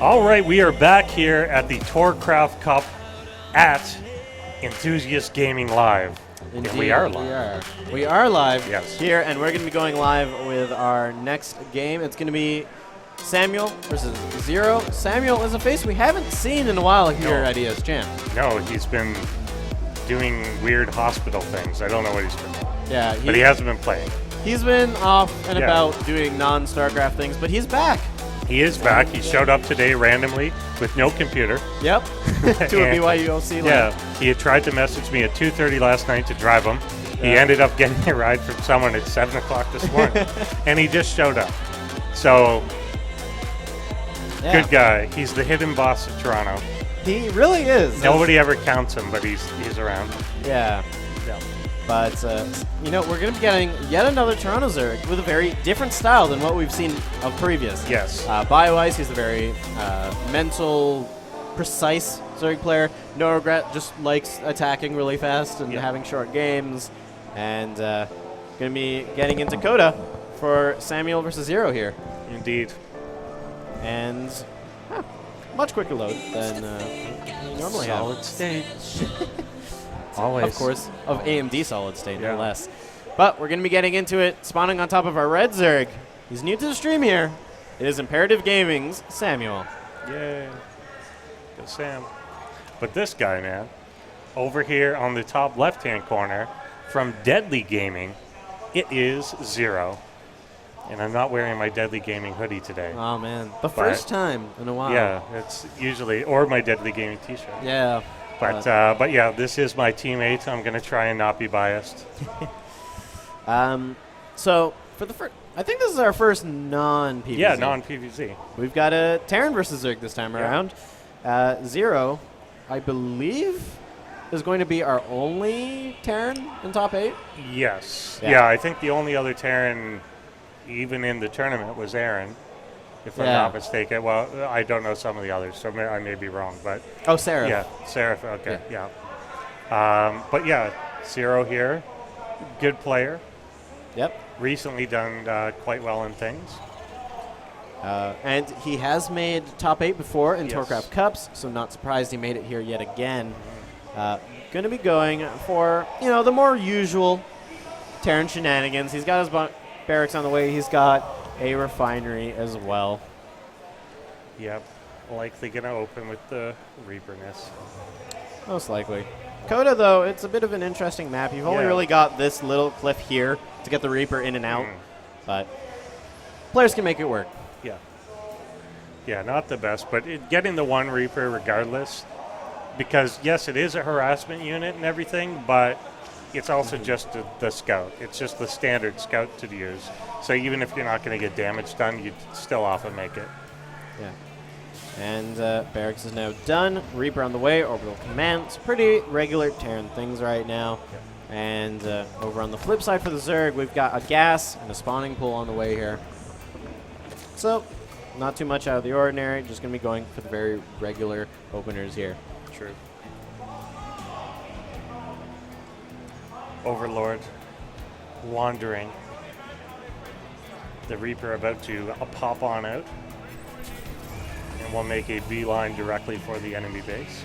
All right, we are back here at the TorCraft Cup at Enthusiast Gaming Live. Indeed, and we are live. We are live Yes. here, and we're going to be going live with our next game. It's going to be Sammyuel versus Zero. Sammyuel is a face we haven't seen in a while here at ESChamp. No, he's been doing weird hospital things. I don't know what he's been doing. Yeah, but he hasn't been playing. He's been off and about doing non-StarCraft things, but he's back. He is back. He showed up today randomly with no computer. Yep, to a BYUOC LAN. Yeah, he had tried to message me at 2:30 last night to drive him. He ended up getting a ride from someone at 7 o'clock this morning, and he just showed up. So, good guy. He's the hidden boss of Toronto. He really is. Nobody ever counts him, but he's around. Yeah. But, you know, we're going to be getting yet another Toronto Zerg with a very different style than what we've seen of previous. Yes. BioIce, he's a very mental, precise Zerg player. No regret, just likes attacking really fast and having short games. And going to be getting into Coda for Sammyuel versus Zero here. Indeed. And much quicker load than we normally have. Solid state. Always. Of course, of AMD solid state, no less. But we're going to be getting into it, spawning on top of our red Zerg. He's new to the stream here. It is Imperative Gaming's Sammyuel. Yay. Go Sam. But this guy, man, over here on the top left-hand corner, from Deadly Gaming, it is Zero. And I'm not wearing my Deadly Gaming hoodie today. Oh, man. The first time in a while. Yeah, it's usually, or my Deadly Gaming t-shirt. Yeah. But yeah, this is my teammate. I'm going to try and not be biased. So, for the first, I think this is our first non-PvZ. Yeah, non-PvZ. We've got a Terran versus Zerg this time around. Zero, I believe, is going to be our only Terran in top 8. Yes. Yeah, I think the only other Terran, even in the tournament, was Aaron. If I'm not mistaken. Well, I don't know some of the others, so I may be wrong. But Seraph. Yeah, Seraph. Okay, yeah. But yeah, Zero here, good player. Yep. Recently done quite well in things. And he has made top 8 before in TorCraft Cups, so not surprised he made it here yet again. Going to be going for, you know, the more usual Terran shenanigans. He's got his barracks on the way. He's got a refinery as well. Yep. Likely going to open with the Reaperness. Most likely. Coda, though, it's a bit of an interesting map. You've only really got this little cliff here to get the Reaper in and out. But players can make it work. Yeah. Yeah, not the best, but getting the one Reaper regardless. Because, yes, it is a harassment unit and everything, but it's also just the scout. It's just the standard scout to use. So even if you're not going to get damage done, you'd still often make it. Yeah. And barracks is now done. Reaper on the way. Orbital command. It's pretty regular Terran things right now. Yeah. And over on the flip side for the Zerg, we've got a gas and a spawning pool on the way here. So not too much out of the ordinary. Just going to be going for the very regular openers here. True. Overlord wandering. The Reaper about to pop on out. And will make a beeline directly for the enemy base.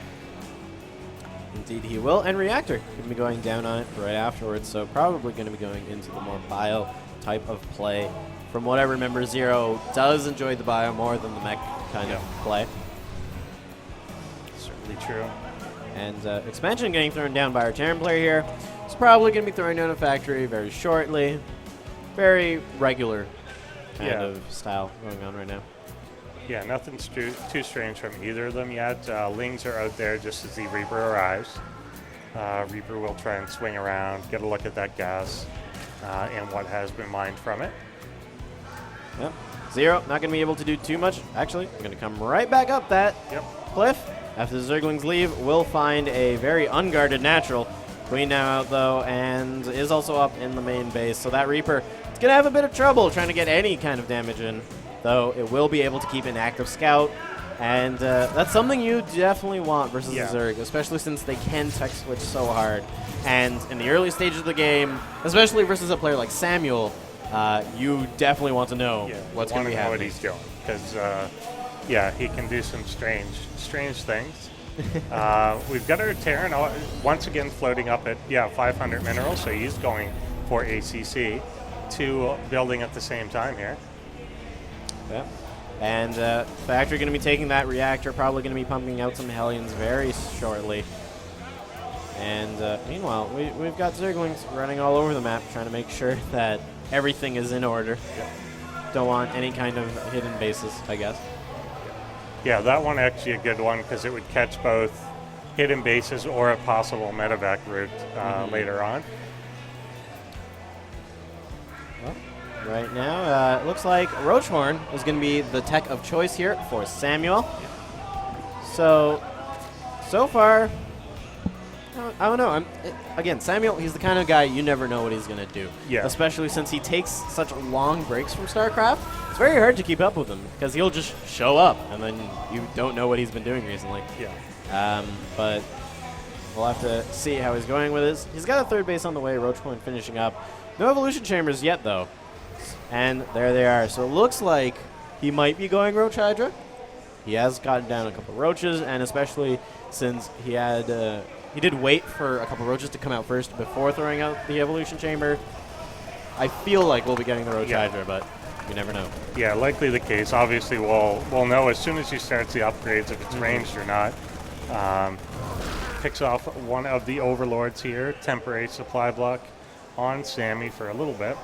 Indeed he will. And Reactor going to be going down on it right afterwards. So probably going to be going into the more bio type of play. From what I remember, Zero does enjoy the bio more than the mech kind of play. Certainly true. And expansion getting thrown down by our Terran player here. It's probably going to be throwing down a factory very shortly. Very regular kind of style going on right now. Yeah, nothing too strange from either of them yet. Lings are out there just as the Reaper arrives. Reaper will try and swing around, get a look at that gas and what has been mined from it. Yep. Zero, not going to be able to do too much. Actually, I'm going to come right back up that cliff. After the Zerglings leave, we'll find a very unguarded natural. Queen now out, though, and is also up in the main base. So that Reaper is going to have a bit of trouble trying to get any kind of damage in, though it will be able to keep an active scout. And that's something you definitely want versus the Zerg, especially since they can tech switch so hard. And in the early stages of the game, especially versus a player like Sammyuel, you definitely want to know what's going to be happening. What he's doing, because Yeah, he can do some strange things. We've got our Terran once again floating up at 500 minerals, so he's going for ACC. 2 building at the same time here. Yeah. And Factory going to be taking that reactor, probably going to be pumping out some Hellions very shortly. And meanwhile, we've got Zerglings running all over the map, trying to make sure that everything is in order. Yeah. Don't want any kind of hidden bases, I guess. Yeah, that one actually a good one because it would catch both hidden bases or a possible medevac route later on. Well, right now, it looks like Roachhorn is going to be the tech of choice here for Sammyuel. So far, I don't know. Again, Sammyuel, he's the kind of guy you never know what he's going to do. Yeah. Especially since he takes such long breaks from StarCraft. It's very hard to keep up with him because he'll just show up and then you don't know what he's been doing recently. Yeah. But we'll have to see how he's going with this. He's got a 3rd base on the way, Roachhorn finishing up. No evolution chambers yet, though. And there they are. So it looks like he might be going Roach Hydra. He has gotten down a couple roaches, and especially since he had he did wait for a couple roaches to come out first before throwing out the evolution chamber. I feel like we'll be getting the Roach Hydra, but you never know. Yeah, likely the case. Obviously, we'll know as soon as he starts the upgrades if it's ranged or not. Picks off one of the overlords here. Temporary supply block on Sammy for a little bit.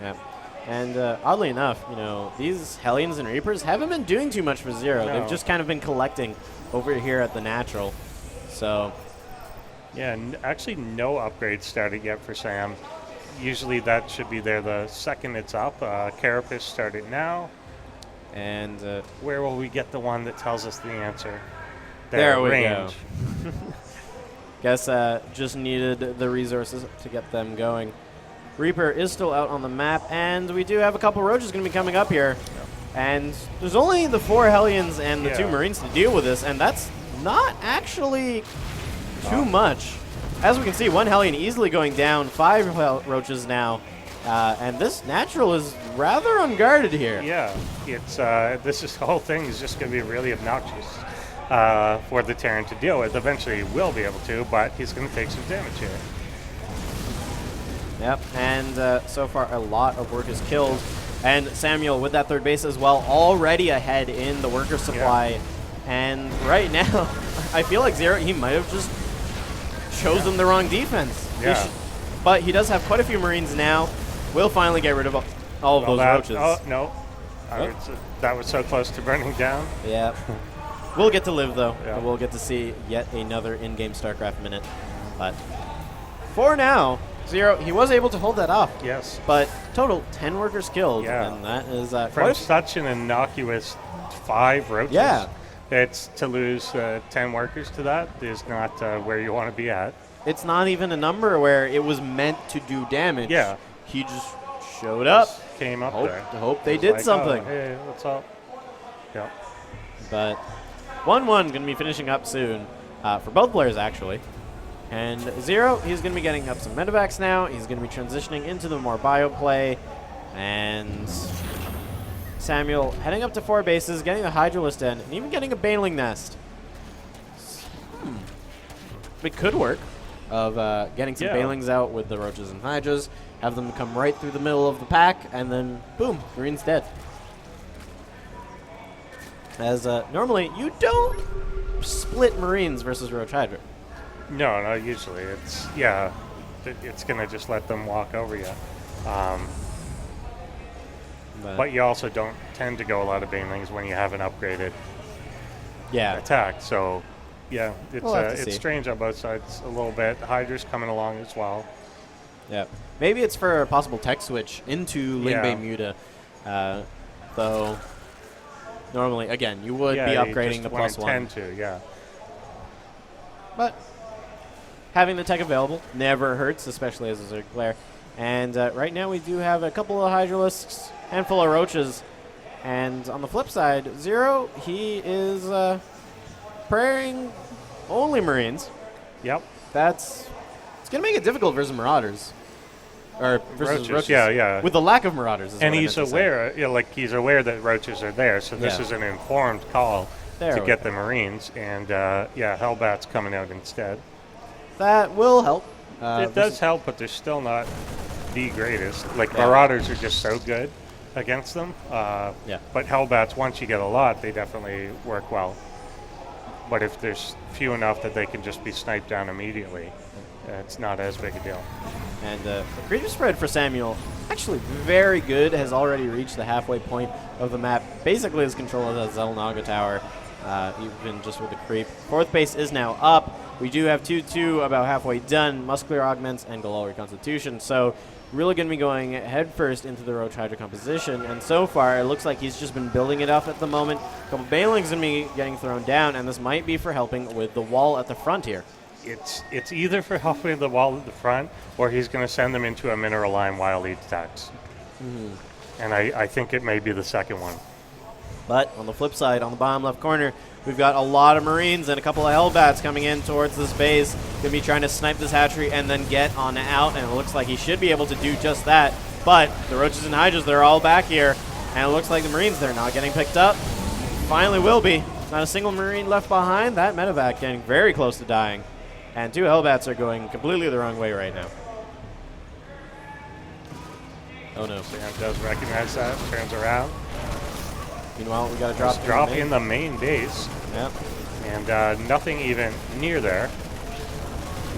Yeah. And oddly enough, you know, these Hellions and Reapers haven't been doing too much for Zero. No. They've just kind of been collecting over here at the natural. So, yeah, actually no upgrades started yet for Sam. Usually that should be there the second it's up. Carapace started now. And where will we get the one that tells us the answer? There we range. go. Guess just needed the resources to get them going. Reaper is still out on the map, and we do have a couple roaches going to be coming up here. Yep. And there's only the 4 Hellions and the 2 Marines to deal with this, and that's not actually too much. As we can see, 1 Hellion easily going down, 5 roaches now, and this natural is rather unguarded here. Yeah, it's this whole thing is just going to be really obnoxious for the Terran to deal with. Eventually he will be able to, but he's going to take some damage here. Yep, and so far a lot of work is killed. And Sammyuel with that 3rd base as well, already ahead in the worker supply. Yeah. And right now, I feel like Zero, he might have just chosen the wrong defense. Yeah. But he does have quite a few Marines now. We'll finally get rid of all of those roaches. Oh, no. That was so close to burning down. Yeah. We'll get to live, though. Yeah. We'll get to see yet another in-game StarCraft minute. But for now, Zero, he was able to hold that off. Yes. But total 10 workers killed. Yeah. And that is from such an innocuous 5 roaches. Yeah. It's to lose 10 workers to that is not where you want to be at. It's not even a number where it was meant to do damage. Yeah. He just showed up. Came up there. Hope they did something. Oh, hey, what's up? Yeah. But 1-1 going to be finishing up soon for both players, actually. And Zero, he's going to be getting up some medevacs now. He's going to be transitioning into the more bio play. And Sammyuel heading up to 4 bases, getting the Hydralisk in, and even getting a Baneling Nest. It could work of getting some Banelings out with the Roaches and Hydras, have them come right through the middle of the pack, and then boom, Marine's dead. As normally, you don't split Marines versus Roach Hydra. No, usually it's, it's going to just let them walk over you. But you also don't tend to go a lot of Banelings when you have an upgraded attack. So, it's strange on both sides a little bit. Hydra's coming along as well. Yeah. Maybe it's for a possible tech switch into Lingbei Muta. Though, normally, again, you would be upgrading the +1. But having the tech available never hurts, especially as a Zerg player. And right now we do have a couple of Hydralisks, handful of Roaches. And on the flip side, Zero, he is praying only Marines. Yep. It's going to make it difficult versus Marauders. or versus roaches. Yeah. With the lack of marauders. Is And what I he's meant to say. aware, he's aware that roaches are there. So this is an informed call to get the Marines. And Hellbat's coming out instead. That will help. It does help, but they're still not the greatest. Marauders are just so good against them. But Hellbats, once you get a lot, they definitely work well. But if there's few enough that they can just be sniped down immediately, it's not as big a deal. And the creature spread for Sammyuel, actually very good, has already reached the halfway point of the map. Basically his control of the Zelnaga Tower, even just with the creep. Fourth base is now up. We do have 2-2 about halfway done, Muscular Augments and Galal Reconstitution. So really going to be going head first into the Roach Hydra composition. And so far, it looks like he's just been building it up at the moment. A couple Banelings going to be getting thrown down, and this might be for helping with the wall at the front here. It's either for helping with the wall at the front, or he's going to send them into a mineral line while he attacks. And I think it may be the second one. But on the flip side, on the bottom left corner, we've got a lot of Marines and a couple of Hellbats coming in towards this base. Going to be trying to snipe this hatchery and then get on out, and it looks like he should be able to do just that. But the Roaches and Hydras, they're all back here, and it looks like the Marines, they're not getting picked up. Finally will be. Not a single Marine left behind. That medevac getting very close to dying. And 2 Hellbats are going completely the wrong way right now. Oh no. Sam does recognize that, turns around. Meanwhile, we got to drop in the main base. Yep. And nothing even near there.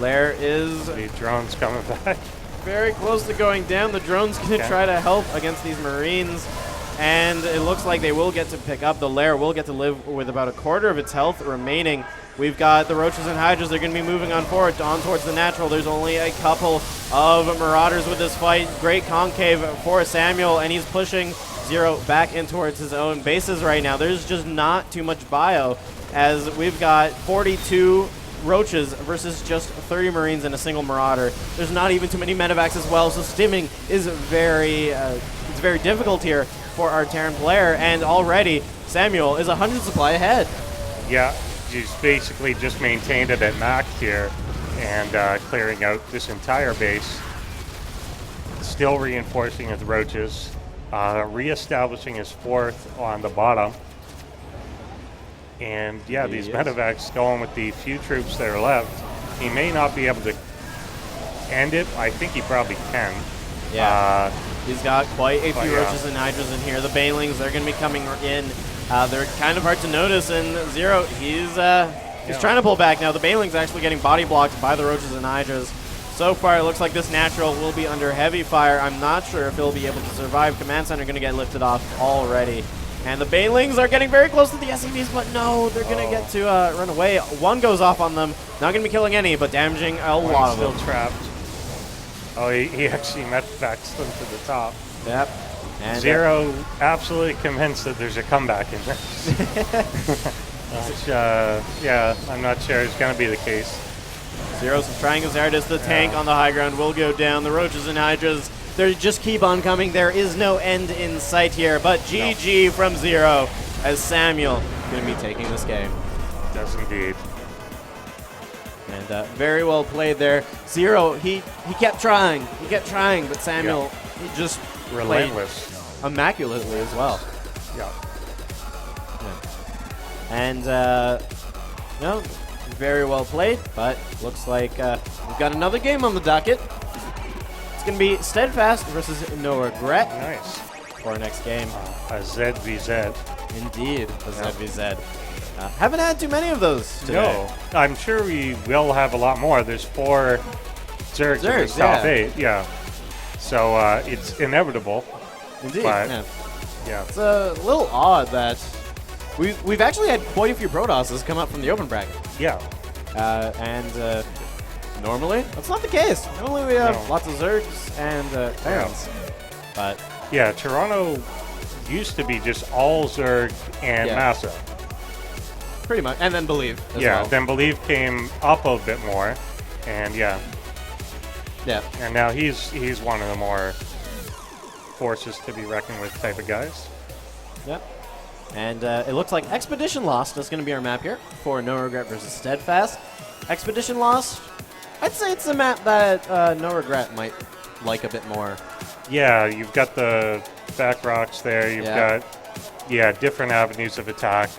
There is the drone's coming back. Very close to going down. The drone's going to try to help against these Marines. And it looks like they will get to pick up. The lair will get to live with about a quarter of its health remaining. We've got the Roaches and Hydras. They're going to be moving on forward, on towards the natural. There's only a couple of Marauders with this fight. Great concave for Sammyuel, and he's pushing Zero back in towards his own bases right now. There's just not too much bio, as we've got 42 Roaches versus just 30 Marines and a single Marauder. There's not even too many medevacs as well, so stimming is very difficult here for our Terran player, and already Sammyuel is 100 supply ahead. Yeah, he's basically just maintained it at max here and clearing out this entire base. Still reinforcing his Roaches, re-establishing his fourth on the bottom. And yeah, these medevacs going with the few troops that are left. He may not be able to end it. I think he probably can. Yeah, he's got quite a few Roaches and Hydras in here. The Banelings, they're going to be coming in. They're kind of hard to notice, and Zero, he's trying to pull back now. The Banelings actually getting body blocked by the Roaches and Hydras. So far, it looks like this natural will be under heavy fire. I'm not sure if he'll be able to survive. Command Center going to get lifted off already. And the Banelings are getting very close to the SCVs, but no, they're going to get to run away. One goes off on them. Not going to be killing any, but damaging a lot of them. Still trapped. Oh, he actually medevacs them to the top. Yep. And Zero absolutely convinced that there's a comeback in there. Which, I'm not sure it's going to be the case. Zero's trying his hardest. The tank on the high ground will go down. The Roaches and Hydras, they just keep on coming. There is no end in sight here, but GG from Zero, as Sammyuel going to be taking this game. Does indeed. And very well played there. Zero, he kept trying. He kept trying, but Sammyuel, he just relentless. Played immaculately as well. Yeah. And, no, very well played, but looks like we've got another game on the docket. It's going to be SteAdfaSt versus No Regret. Nice. For our next game. A ZVZ. Indeed, a ZVZ. Haven't had too many of those today. No, I'm sure we will have a lot more. There's 4 Zergs in the top 8. Yeah. So it's inevitable. Indeed. But, yeah. It's a little odd that we've actually had quite a few Protosses come up from the open bracket. Yeah. And normally that's not the case. Normally we have lots of Zergs and Terrans. But yeah, Toronto used to be just all Zerg and Massa. Pretty much, and then Believe as well. well. Then Believe came up a bit more, and yeah. And now he's one of the more forces to be reckoned with type of guys. Yep. And it looks like Expedition Lost is going to be our map here for No Regret versus SteAdfaSt. Expedition Lost, I'd say it's a map that No Regret might like a bit more. Yeah, you've got the back rocks there. You've got different avenues of attack.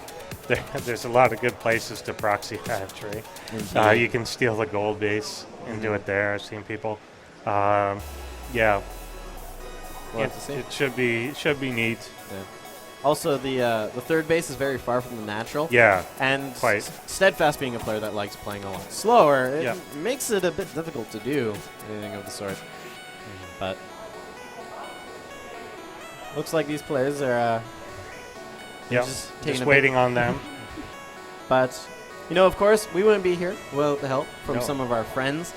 There's a lot of good places to proxy actually. You can steal the gold base and do it there. I've seen people. Yeah, We'll have to see. it should be neat. Yeah. Also, the third base is very far from the natural. Yeah, And quite. SteAdfaSt being a player that likes playing a lot slower, it Yep. makes it a bit difficult to do anything of the sort. But looks like these players are Yeah, just taking just a bit. waiting on them. But, you know, of course, we wouldn't be here without the help from No. some of our friends.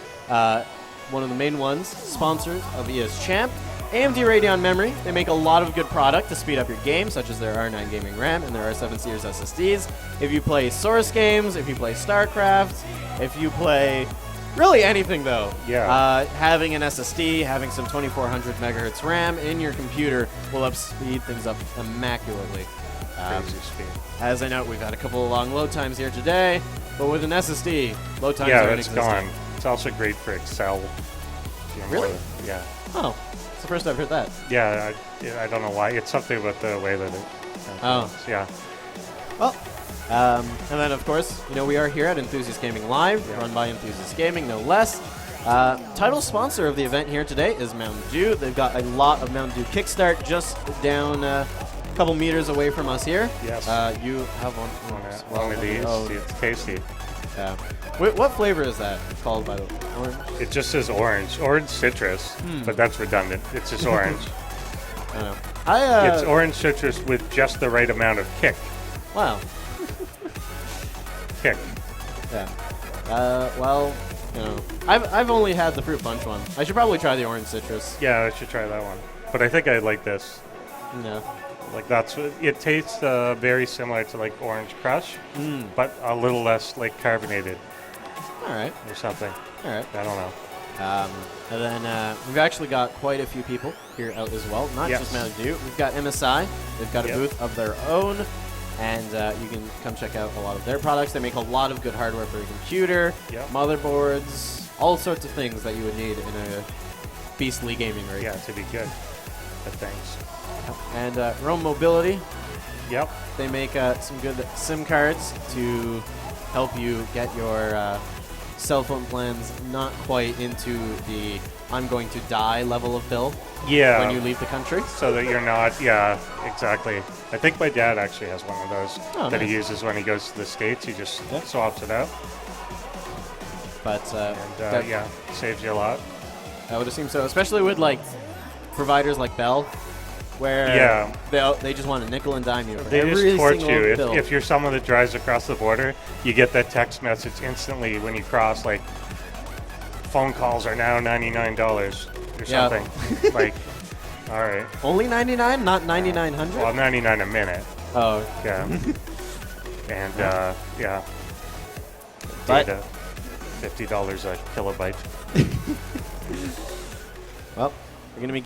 One of the main ones, sponsors of ESChamp, AMD Radeon Memory. They make a lot of good product to speed up your game, such as their R9 gaming RAM and their R7 series SSDs. If you play Source games, if you play StarCraft, if you play really anything, though, having an SSD, having some 2400 megahertz RAM in your computer will speed things up immaculately. Crazy speed. As I know, we've had a couple of long load times here today, but with an SSD, load times Yeah, are that's inexistent. gone. It's also great for Excel. Really? Yeah. Oh, it's the first I've heard that. Yeah, I don't know why. It's something about the way that it. Oh. Yeah. Well, and then of course, you know, we are here at Enthusiast Gaming Live, Yeah. run by Enthusiast Gaming, no less. Title sponsor of the event here today is Mountain Dew. They've got a lot of Mountain Dew Kickstart just down a couple meters away from us here. Yes. You have one. One of these. Oh, It's tasty. yeah. Wait, what flavor is that called, by the way? Orange? It just says orange. Orange citrus, but that's redundant. It's just orange. I don't know. It's orange citrus with just the right amount of kick. Wow. Kick. Yeah. Well, you know, I've only had the fruit punch one. I should probably try the orange citrus. Yeah, I should try that one. But I think I like this. No. Like that's what it tastes very similar to like Orange Crush, but a little less like carbonated All right. or something. All right. I don't know. And then we've actually got quite a few people here out as well. Not Yes. just Mountain Dew. We've got MSI. They've got a Yep. booth of their own, and you can come check out a lot of their products. They make a lot of good hardware for your computer, Yep. motherboards, all sorts of things that you would need in a beastly gaming rig. Yeah, to be good. But thanks. And Rome Mobility. Yep. They make some good SIM cards to help you get your cell phone plans not quite into the I'm going to die level of bill Yeah. when you leave the country. So that you're not. Yeah, exactly. I think my dad actually has one of those that nice. he uses when he goes to the States. He just swaps it out, But and yeah, saves you a lot. I would assume so, especially with like providers like Bell, where they just want to nickel and dime you. For They every just torch single you. bill. If you're someone that drives across the border, you get that text message instantly when you cross. Like, phone calls are now $99 or Yeah. something. Like, all right. Only 99, not 9,900. Well, 99 a minute. Oh, Yeah. And yeah. But- Data, $50 a kilobyte. well, we're gonna be